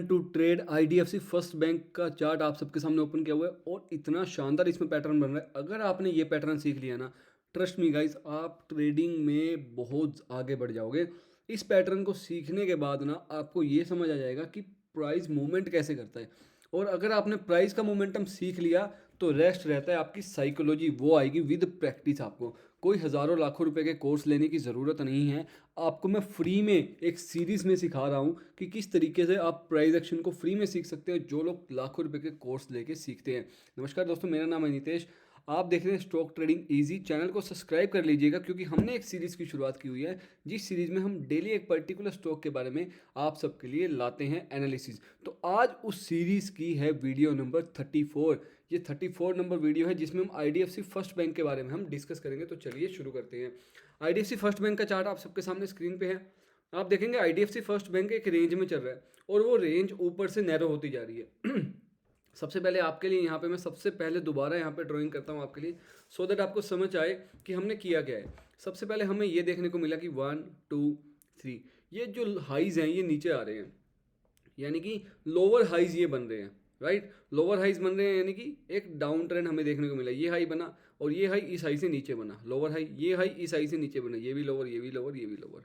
To trade IDFC first bank का chart आप सबके सामने ओपन किया हुआ है और इतना शानदार इसमें पैटर्न बन रहा है। अगर आपने ये पैटर्न सीख लिया ना, ट्रस्ट मी गाइस, आप ट्रेडिंग में बहुत आगे बढ़ जाओगे। इस पैटर्न को सीखने के बाद ना आपको ये समझ आ जाएगा कि प्राइस मूवमेंट कैसे करता है। और अगर आपने प्राइस का मोमेंटम सीख लिया तो रेस्ट रहता है आपकी साइकोलॉजी, वो आएगी विद प्रैक्टिस। आपको कोई हज़ारों लाखों रुपए के कोर्स लेने की ज़रूरत नहीं है। आपको मैं फ्री में एक सीरीज़ में सिखा रहा हूँ कि किस तरीके से आप प्राइस एक्शन को फ्री में सीख सकते हो, जो लोग लाखों रुपए के कोर्स लेके सीखते हैं। नमस्कार दोस्तों, मेरा नाम है नितेश। आप देख रहे हैं स्टॉक ट्रेडिंग इजी। चैनल को सब्सक्राइब कर लीजिएगा क्योंकि हमने एक सीरीज़ की शुरुआत की हुई है, जिस सीरीज़ में हम डेली एक पर्टिकुलर स्टॉक के बारे में आप सबके लिए लाते हैं एनालिसिस। तो आज उस सीरीज़ की है वीडियो नंबर 34। ये 34 नंबर वीडियो है जिसमें हम आईडीएफसी फर्स्ट बैंक के बारे में हम डिस्कस करेंगे। तो चलिए शुरू करते हैं। आईडीएफसी फर्स्ट बैंक का चार्ट आप सबके सामने स्क्रीन पे है। आप देखेंगे आईडीएफसी फर्स्ट बैंक एक रेंज में चल रहा है और वो रेंज ऊपर से नैरो होती जा रही है। सबसे पहले आपके लिए यहाँ पे मैं सबसे पहले दोबारा यहाँ पे ड्राइंग करता हूँ आपके लिए, सो दैट आपको समझ आए कि हमने किया क्या है। सबसे पहले हमें ये देखने को मिला कि 1 2 3 ये जो हाइज हैं ये नीचे आ रहे हैं, यानी कि लोअर हाइज ये बन रहे हैं। राइट, लोअर हाइज बन रहे हैं यानी कि एक डाउन ट्रेंड हमें देखने को मिला। ये हाई बना और ये हाई इस हाई से नीचे बना, लोअर हाई, ये हाई इस हाई से नीचे बना, ये भी लोअर, ये भी लोअर, ये भी लोअर,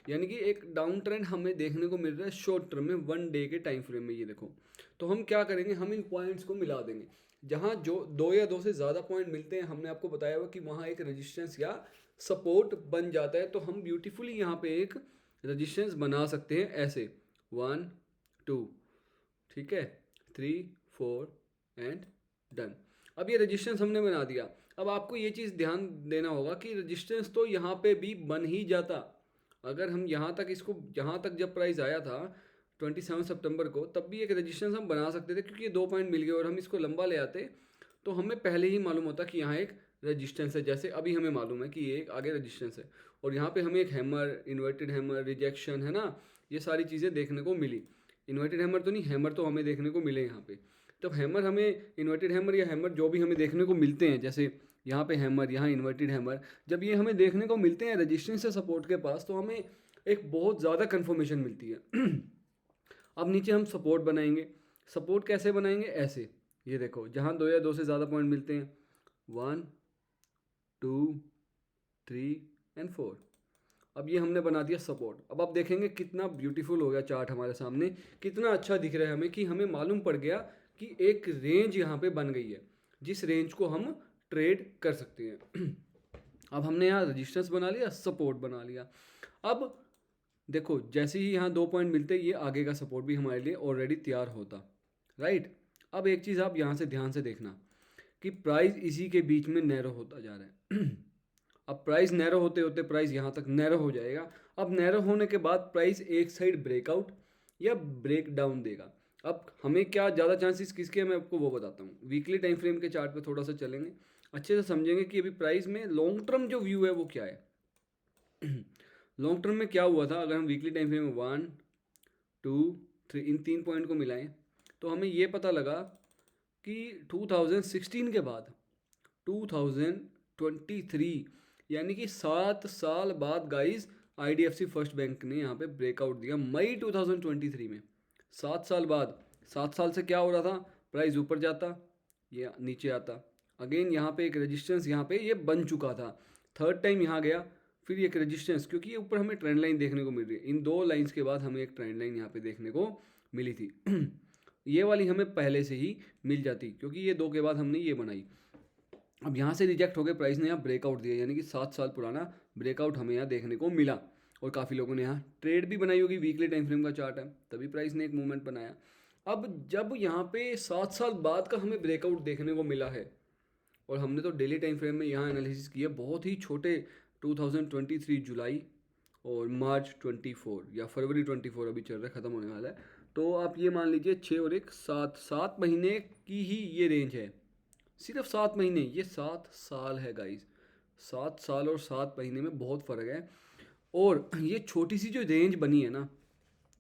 यानी कि एक डाउन ट्रेंड हमें देखने को मिल रहा है शॉर्ट टर्म में, 1 डे के टाइम फ्रेम में। ये देखो, तो हम क्या करेंगे, हम इन पॉइंट्स को मिला देंगे। जहाँ जो दो या दो से ज़्यादा पॉइंट मिलते हैं, हमने आपको बताया हुआ कि वहाँ एक रेजिस्टेंस या सपोर्ट बन जाता है। तो हम ब्यूटीफुली यहाँ पे एक रेजिस्टेंस बना सकते हैं ऐसे, 1 2, ठीक है, 3 4 एंड डन। अब ये रेजिस्टेंस हमने बना दिया। अब आपको ये चीज़ ध्यान देना होगा कि रेजिस्टेंस तो यहाँ पे भी बन ही जाता। अगर हम यहाँ तक इसको, यहाँ तक जब प्राइस आया था 27 सितंबर को, तब भी एक रेजिस्टेंस हम बना सकते थे क्योंकि ये 2 पॉइंट मिल गए और हम इसको लंबा ले आते तो हमें पहले ही मालूम होता कि यहाँ एक रेजिस्टेंस है। जैसे अभी हमें मालूम है कि ये एक आगे रेजिस्टेंस है और यहाँ पे हमें एक हैमर, इन्वर्टेड हैमर, रिजेक्शन, है ना, ये सारी चीज़ें देखने को मिली। इन्वर्टेड हैमर तो नहीं, हैमर तो हमें देखने को मिले यहाँ पे। तो हैमर हमें, इन्वर्टेड हैमर या हैमर जो भी हमें देखने को मिलते हैं, जैसे यहाँ पे हैमर, यहाँ इन्वर्टेड हैमर, जब ये हमें देखने को मिलते हैं रेजिस्टेंस से सपोर्ट के पास, तो हमें एक बहुत ज़्यादा कन्फर्मेशन मिलती है। अब नीचे हम सपोर्ट बनाएंगे। सपोर्ट कैसे बनाएंगे, ऐसे, ये देखो, जहाँ दो या दो से ज़्यादा पॉइंट मिलते हैं, 1 2 3 एंड 4। अब ये हमने बना दिया सपोर्ट। अब आप देखेंगे कितना ब्यूटीफुल हो गया चार्ट हमारे सामने, कितना अच्छा दिख रहा है हमें कि हमें मालूम पड़ गया कि एक रेंज यहाँ पे बन गई है, जिस रेंज को हम ट्रेड कर सकते हैं। अब हमने यहाँ रजिस्टेंस बना लिया, सपोर्ट बना लिया। अब देखो, जैसे ही यहाँ 2 पॉइंट मिलते, ये आगे का सपोर्ट भी हमारे लिए ऑलरेडी तैयार होता। राइट, अब एक चीज़ आप यहाँ से ध्यान से देखना कि प्राइस इसी के बीच में नैरो होता जा रहा है। अब प्राइस नैरो होते होते प्राइस यहाँ तक नैरो हो जाएगा। अब नैरो होने के बाद प्राइस एक साइड ब्रेकआउट या ब्रेक डाउन देगा। अब हमें क्या ज़्यादा चांसेस किसके हैं, मैं आपको वो बताता हूँ। वीकली टाइम फ्रेम के चार्ट पे थोड़ा सा चलेंगे, अच्छे से समझेंगे कि अभी प्राइस में लॉन्ग टर्म जो व्यू है वो क्या है। लॉन्ग टर्म में क्या हुआ था, अगर हम वीकली टाइम फ्रेम में 1 2 3 इन 3 पॉइंट को मिलाएं तो हमें ये पता लगा कि 2016 के बाद 2023, यानी कि 7 साल बाद गाइस, आईडीएफसी फर्स्ट बैंक ने यहाँ पे ब्रेकआउट दिया मई 2023 में। 7 साल बाद, 7 साल से क्या हो रहा था, प्राइस ऊपर जाता, ये नीचे आता, अगेन यहाँ पे एक रेजिस्टेंस यहाँ पे ये बन चुका था, थर्ड टाइम यहाँ गया, फिर एक रेजिस्टेंस, क्योंकि ये ऊपर हमें ट्रेंड लाइन देखने को मिल रही है। इन दो लाइंस के बाद हमें एक ट्रेंड लाइन यहाँ पे देखने को मिली थी। ये वाली हमें पहले से ही मिल जाती क्योंकि ये दो के बाद हमने ये बनाई। अब यहाँ से रिजेक्ट हो गए, प्राइस ने यहाँ ब्रेकआउट दिया, यानी कि 7 साल पुराना ब्रेकआउट हमें यहाँ देखने को मिला। और काफ़ी लोगों ने यहाँ ट्रेड भी बनाई होगी, वीकली टाइम फ्रेम का चार्ट है, तभी प्राइस ने एक मूवमेंट बनाया। अब जब यहाँ पे 7 साल बाद का हमें ब्रेकआउट देखने को मिला है, और हमने तो डेली टाइम फ्रेम में यहाँ एनालिसिस किया, बहुत ही छोटे 2023 जुलाई और मार्च 24 या फरवरी 24 अभी चल रहा है, ख़त्म होने वाला है। तो आप ये मान लीजिए 6 और 1 7, 7 महीने की ही ये रेंज है, सिर्फ 7 महीने। ये 7 साल है गाइस, 7 साल और 7 महीने में बहुत फ़र्क है। और ये छोटी सी जो रेंज बनी है ना,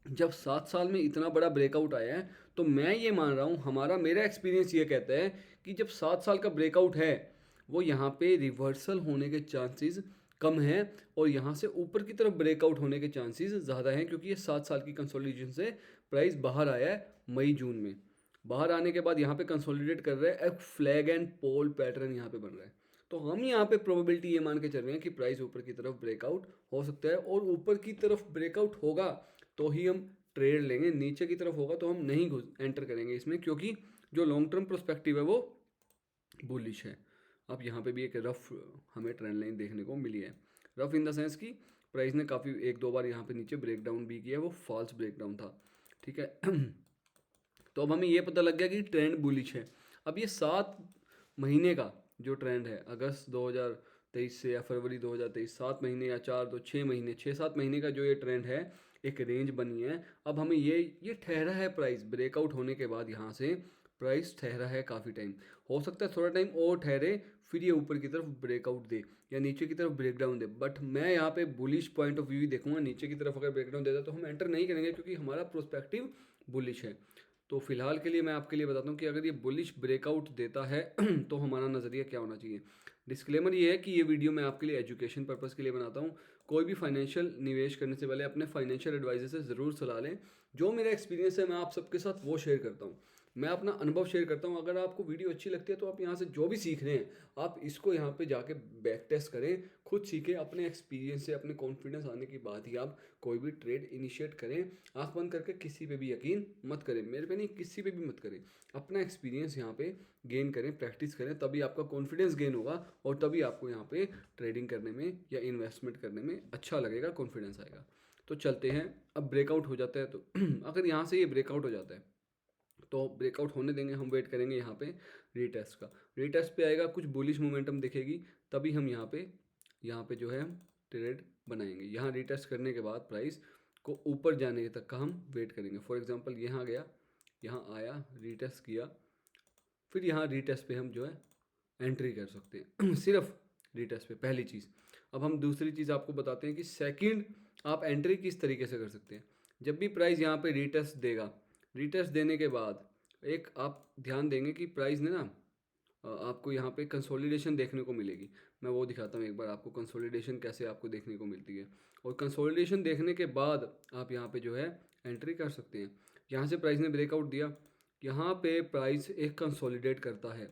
जब 7 साल में इतना बड़ा ब्रेकआउट आया है, तो मैं ये मान रहा हूँ, मेरा एक्सपीरियंस ये कहता है कि जब 7 साल का ब्रेकआउट है, वो यहाँ पे रिवर्सल होने के चांसेस कम है और यहाँ से ऊपर की तरफ ब्रेकआउट होने के चांसेस ज़्यादा हैं, क्योंकि ये 7 साल की कंसोलिडेशन से प्राइस बाहर आया है मई जून में। बाहर आने के बाद यहाँ पे कंसोलिडेट कर रहा है, एक फ्लैग एंड पोल पैटर्न यहाँ पे बन रहा है। तो हम यहाँ पे प्रोबेबिलिटी ये मान के चल रहे हैं कि प्राइस ऊपर की तरफ ब्रेकआउट हो सकता है, और ऊपर की तरफ ब्रेकआउट होगा तो ही हम ट्रेड लेंगे, नीचे की तरफ होगा तो हम नहीं एंटर करेंगे इसमें, क्योंकि जो लॉन्ग टर्म प्रोस्पेक्टिव है वो बुलिश है। अब यहाँ पे भी एक रफ हमें ट्रेंड लाइन देखने को मिली है, रफ इन द सेंस कि प्राइस ने काफ़ी एक दो बार यहाँ पे नीचे ब्रेक डाउन भी किया है, वो फॉल्स ब्रेक डाउन था, ठीक है। तो अब हमें ये पता लग गया कि ट्रेंड बुलिश है। अब ये 7 महीने का जो ट्रेंड है, अगस्त 2023 से या फरवरी 2023, 7 महीने या 6 महीने, 6-7 महीने का जो ये ट्रेंड है, एक रेंज बनी है। अब हमें ये ठहरा है प्राइस ब्रेकआउट होने के बाद, यहाँ से प्राइस ठहरा है काफ़ी टाइम, हो सकता है थोड़ा टाइम और ठहरे, फिर ये ऊपर की तरफ ब्रेकआउट दे या नीचे की तरफ ब्रेकडाउन दे। बट मैं यहाँ पे बुलिश पॉइंट ऑफ व्यू ही देखूंगा, नीचे की तरफ अगर ब्रेकडाउन देता तो हम एंटर नहीं करेंगे, क्योंकि हमारा प्रोस्पेक्टिव बुलिश है। तो फिलहाल के लिए मैं आपके लिए बताता हूँ कि अगर ये बुलिश ब्रेकआउट देता है तो हमारा नज़रिया क्या होना चाहिए। डिस्क्लेमर ये है कि ये वीडियो मैं आपके लिए एजुकेशन पर्पज़ के लिए बनाता हूँ। कोई भी फाइनेंशियल निवेश करने से पहले अपने फाइनेंशियल एडवाइजर से ज़रूर सलाह लें। जो मेरा एक्सपीरियंस है मैं आप सबके साथ वो शेयर करता हूँ, मैं अपना अनुभव शेयर करता हूँ। अगर आपको वीडियो अच्छी लगती है तो आप यहाँ से जो भी सीख रहे हैं, आप इसको यहाँ पे जाके बैक टेस्ट करें, खुद सीखें, अपने एक्सपीरियंस से अपने कॉन्फिडेंस आने के बाद ही आप कोई भी ट्रेड इनिशिएट करें। आंख बंद करके किसी पे भी यकीन मत करें, मेरे पे नहीं, किसी पे भी मत करें। अपना एक्सपीरियंस यहाँ पे गेन करें, प्रैक्टिस करें, तभी आपका कॉन्फिडेंस गेन होगा, और तभी आपको यहाँ पे ट्रेडिंग करने में या इन्वेस्टमेंट करने में अच्छा लगेगा, कॉन्फिडेंस आएगा। तो चलते हैं, अब ब्रेकआउट हो जाता है तो अगर यहाँ से ये ब्रेकआउट हो जाता है तो ब्रेकआउट होने देंगे, हम वेट करेंगे यहाँ पे रीटेस्ट का। रीटेस्ट पे आएगा, कुछ बुलिश मोमेंटम दिखेगी, तभी हम यहाँ पे जो है हम ट्रेड बनाएंगे। यहाँ रीटेस्ट करने के बाद प्राइस को ऊपर जाने तक का हम वेट करेंगे। फॉर एग्जांपल यहाँ गया, यहाँ आया, रीटेस्ट किया, फिर यहाँ रीटेस्ट पे हम जो है एंट्री कर सकते हैं सिर्फ रीटेस्ट पे, पहली चीज़। अब हम दूसरी चीज़ आपको बताते हैं कि सेकंड आप एंट्री किस तरीके से कर सकते हैं। जब भी प्राइस यहाँ पे रीटेस्ट देगा, रीटेस्ट देने के बाद एक आप ध्यान देंगे कि प्राइस ने ना आपको यहाँ पे कंसोलिडेशन देखने को मिलेगी। मैं वो दिखाता हूँ एक बार आपको, कंसोलिडेशन कैसे आपको देखने को मिलती है। और कंसोलिडेशन देखने के बाद आप यहाँ पे जो है एंट्री कर सकते हैं। यहाँ से प्राइस ने ब्रेकआउट दिया, यहाँ पे प्राइस एक कंसोलिडेट करता है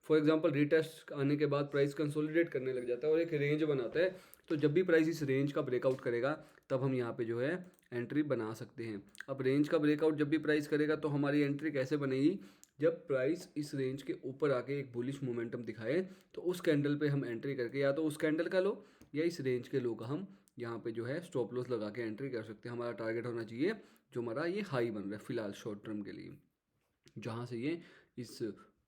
फॉर एग्जांपल रीटेस्ट आने के बाद प्राइस कंसोलिडेट करने लग जाता है और एक रेंज बनाता है। तो जब भी प्राइस इस रेंज का ब्रेकआउट करेगा तब हम यहाँ पे जो है एंट्री बना सकते हैं। अब रेंज का ब्रेकआउट जब भी प्राइस करेगा तो हमारी एंट्री कैसे बनेगी, जब प्राइस इस रेंज के ऊपर आके एक बुलिश मोमेंटम दिखाए तो उस कैंडल पे हम एंट्री करके, या तो उस कैंडल का लो या इस रेंज के लो का हम यहाँ पे जो है स्टॉप लॉस लगा के एंट्री कर सकते हैं। हमारा टारगेट होना चाहिए जो हमारा ये हाई बन रहा है फिलहाल शॉर्ट टर्म के लिए, जहाँ से ये इस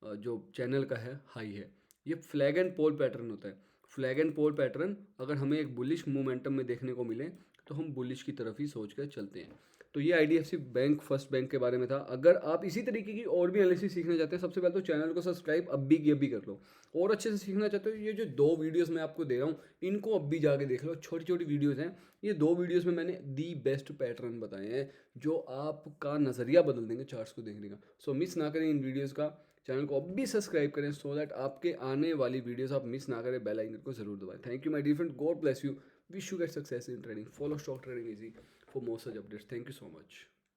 जो चैनल का है हाई है। ये फ्लैग एंड पोल पैटर्न होता है। फ्लैग एंड पोल पैटर्न अगर हमें एक बुलिश मोमेंटम में देखने को मिले तो हम बुलिश की तरफ ही सोच कर चलते हैं। तो ये IDFC बैंक फर्स्ट बैंक के बारे में था। अगर आप इसी तरीके की और भी एनालिसिस सीखना चाहते हैं, सबसे पहले तो चैनल को सब्सक्राइब अभी कर लो, और अच्छे से सीखना चाहते हो ये जो 2 वीडियोस मैं आपको दे रहा हूँ इनको अभी जाके देख लो। छोटी छोटी वीडियोस हैं, ये 2 वीडियोस में मैंने दी बेस्ट पैटर्न बताए हैं जो आपका नज़रिया बदल देंगे चार्ट्स को देखने का। सो मिस ना करें इन वीडियोज़ का, चैनल को अभी सब्सक्राइब करें सो दैट आपके आने वाली वीडियोस आप मिस ना करें। बेल आइकन को जरूर दबाएं। Thank you my dear friend, God bless you, wish you get success in trading, follow stock trading easy for more such updates. Thank you so much.